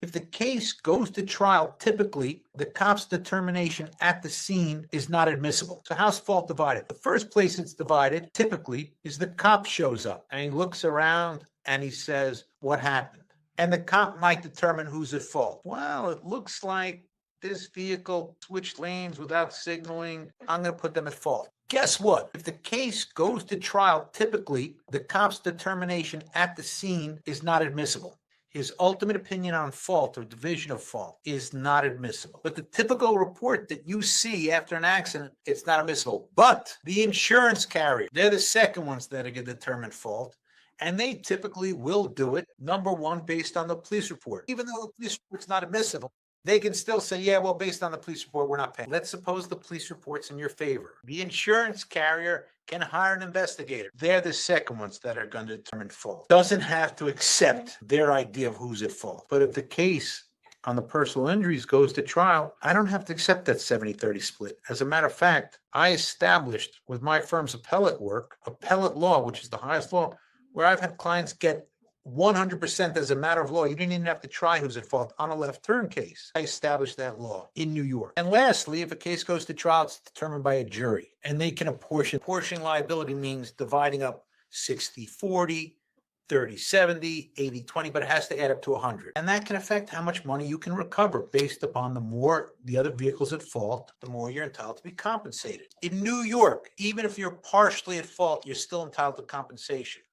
If the case goes to trial, typically the cop's determination at the scene is not admissible. So how's fault divided? The first place it's divided typically is the cop shows up and he looks around and he says, what happened? And the cop might determine who's at fault. Well, it looks like this vehicle switched lanes without signaling. I'm going to put them at fault. Guess what? If the case goes to trial, typically the cop's determination at the scene is not admissible. His ultimate opinion on fault or division of fault is not admissible. But the typical report that you see after an accident, it's not admissible. But the insurance carrier, they're the second ones that are going to determine fault. And they typically will do it, number one, based on the police report. Even though the police report's not admissible, they can still say, yeah, well, based on the police report, we're not paying. Let's suppose the police report's in your favor. The insurance carrier can hire an investigator. They're the second ones that are going to determine fault. Doesn't have to accept their idea of who's at fault. But if the case on the personal injuries goes to trial, I don't have to accept that 70-30 split. As a matter of fact, I established with my firm's appellate work, appellate law, which is the highest law, where I've had clients get 100% as a matter of law. You didn't even have to try who's at fault on a left turn case. I established that law in New York. And lastly, if a case goes to trial, it's determined by a jury. And they can apportion. Apportioning liability means dividing up 60-40, 30-70, 80-20, but it has to add up to 100. And that can affect how much money you can recover based upon the more the other vehicle's at fault, the more you're entitled to be compensated. In New York, even if you're partially at fault, you're still entitled to compensation.